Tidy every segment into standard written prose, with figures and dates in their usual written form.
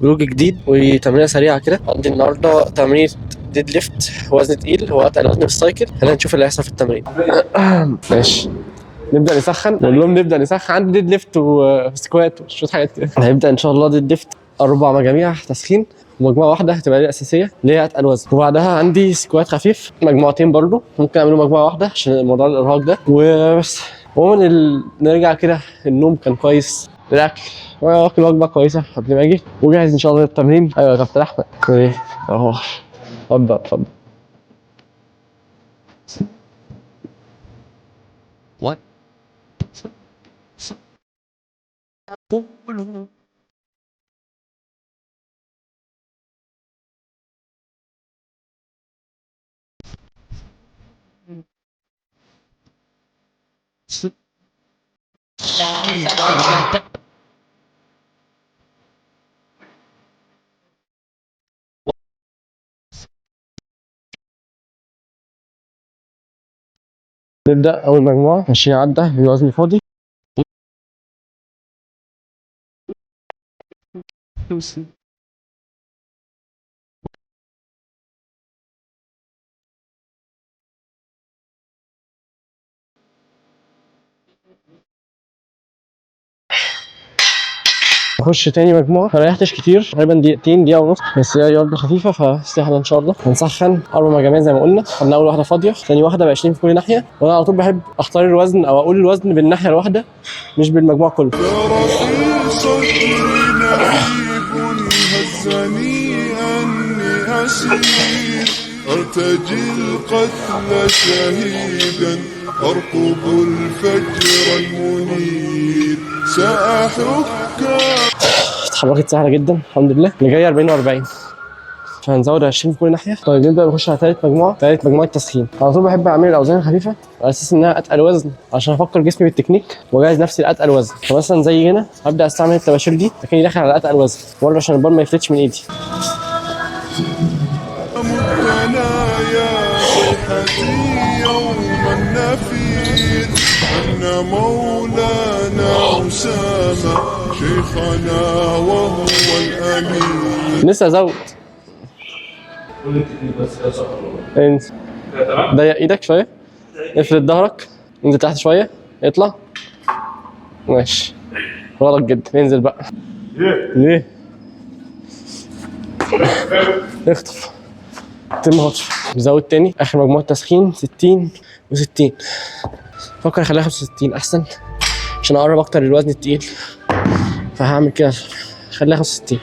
فلوج جديد وتمرينه سريعه كده. عندي النهارده تمرين ديد ليفت، وزن تقيل، هو اتقل وزن في السايكل. خلينا نشوف اللي هيحصل في التمرين. ماشي، نبدا نسخن. نقول لهم نبدا نسخن. عندي ديد ليفت وسكوات وشويه حاجات كده. هنبدا ان شاء الله ديد ليفت 4 مجاميع تسخين، ومجموعه واحده هتبقى دي الاساسيه اللي هي اتقل وزن، وبعدها عندي سكوات خفيف مجموعتين برضو، ممكن اعمله مجموعه واحده عشان موضوع الارهاق ده وبس. عموما نرجع كده، النوم كان كويس، الاكل واكل وجبه كويسه قبل ما اجي، وجاهز ان شاء الله للتمرين. ايوه يا كابتن احمد. ايه اهو، اتفضل اتفضل. What? نبدا اول مجموعه 20 عده بوزن فاضي. نخش تاني مجموعه. ما ريحتش كتير، تقريبا دقيقتين، دقيقه ونص، بس هي رياضه خفيفه فاستحنا ان شاء الله. هنسخن 4 مجاميع زي ما قلنا. خدنا اول واحده فاضيه، ثاني واحده ب 20 في كل ناحيه، وانا على طول بحب اختار الوزن او اقول الوزن بالناحيه الواحده مش بالمجموع كله. في صدري نحيب هزني أني أسير أرتجي القتل شهيدا أرقب الفجر المنير سأحك. اتحركت سهله جدا الحمد لله. اللي جاي 40 و40، فهنزود 20 في كل ناحيه. طيب نبدا نخش على ثالث مجموعه تسخين. على طول بحب اعمل الاوزان الخفيفه على اساس انها اتقل وزن، عشان افكر جسمي بالتكنيك واجهز نفسي لاتقل وزن. فمثلا زي هنا هبدا استعمل الطباشير دي لكني داخل على اتقل وزن برضه عشان البار ما يفلتش من ايدي. متنا يا صيحتي يوم النفير أن مولانا أسامة شيخنا وهو الأمير. لسه ازود. انزل، ضيق ايدك شويه، افرد ظهرك، انزل تحت شويه، اطلع. ماشي، غلط جدا. انزل بقى. ليه؟ اخطف. تم هطف. زود تاني. اخر مجموعه تسخين 60 و60. فكر اخليها 65 احسن عشان اقرب اكتر للوزن التقيل، فهعمل كده خليها 65.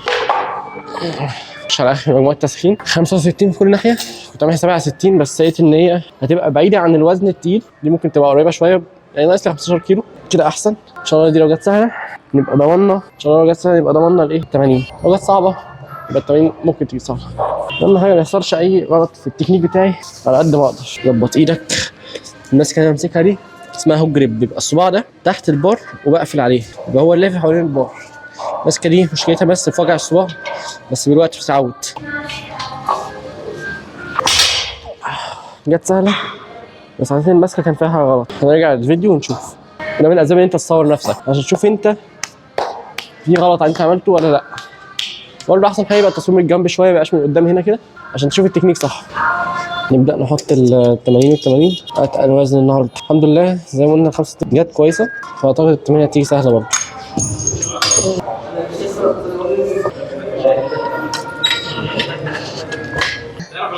مش على اخر مجموعه تسخين 65 في كل ناحيه. كنت عامل حسابي على 60 بس لقيت ان هي هتبقى بعيده عن الوزن التقيل، دي ممكن تبقى قريبه شويه، يعني ناقص لي 15 كيلو كده احسن. ان شاء الله دي لو جت سهله نبقى ضمننا، ان شاء الله لو جت سهله يبقى ضمننا الايه 80. لو جت صعبه يبقى ال 80 ممكن تيجي صعبه. اهم حاجه ما يحصلش اي غلط في التكنيك بتاعي على قد ما اقدر. ظبط ايدك. الماسكه اللي امسكها دي اسمها هوك جريب، بيبقى الصباع ده تحت البار وبقفل عليه، يبقى هو اللافف حوالين البار. الماسكه دي مشكلتها بس في وجع الصباع، بس بالوقت بتتعود. جت سهله بس عشان الماسكه كان فيها حاجه غلط. هنرجع للفيديو ونشوف. ده من الاسباب ان انت تصور نفسك عشان تشوف انت في غلط انت عملته ولا لا. برضه احسن حاجه يبقى التصوير من الجنب شويه، ميبقاش من قدام هنا كده عشان تشوف التكنيك صح. نبدا نحط ال 80 اتقل وزن النهارده. الحمد لله زي ما قلنا 65 جت كويسه، فاعتقد ال 80 هتيجي سهله برضه.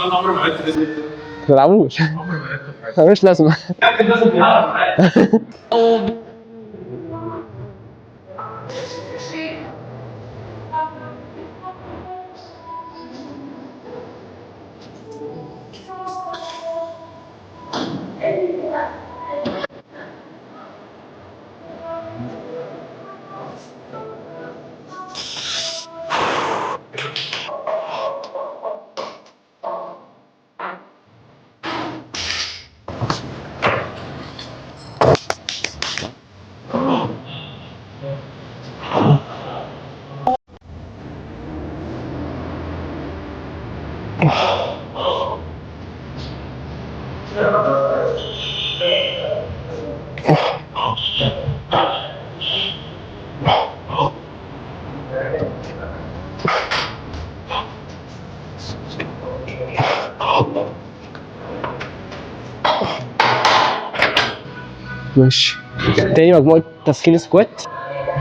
انا عمري ما عدت ما تلعبوش. مش لازمه. ماشي. تاني مجموعة تسخين سكوات.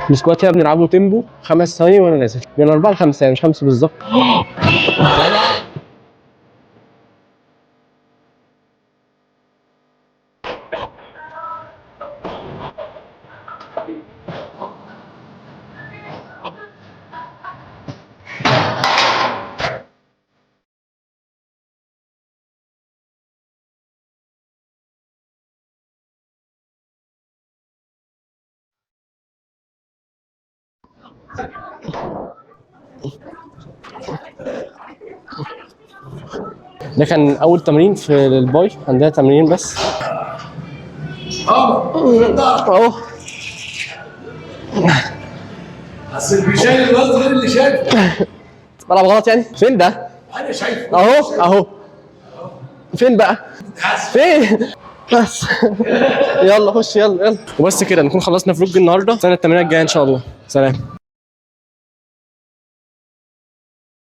السكوات هنا بنلعبه تيمبو 5 ثواني وانا نازل من 4 ل 5 يعني مش 5 بالظبط. ده كان اول تمرين في الباي، عندنا تمرين بس اهو. اصل اللي شايل الوزن غير اللي شايفه. بلعب غلط يعني؟ فين ده؟ انا شايفه اهو. فين بقى؟ فين؟ بس يلا خش يلا. وبس كده نكون خلصنا فلوج النهارده. السنه التمرين الجايه ان شاء الله. سلام.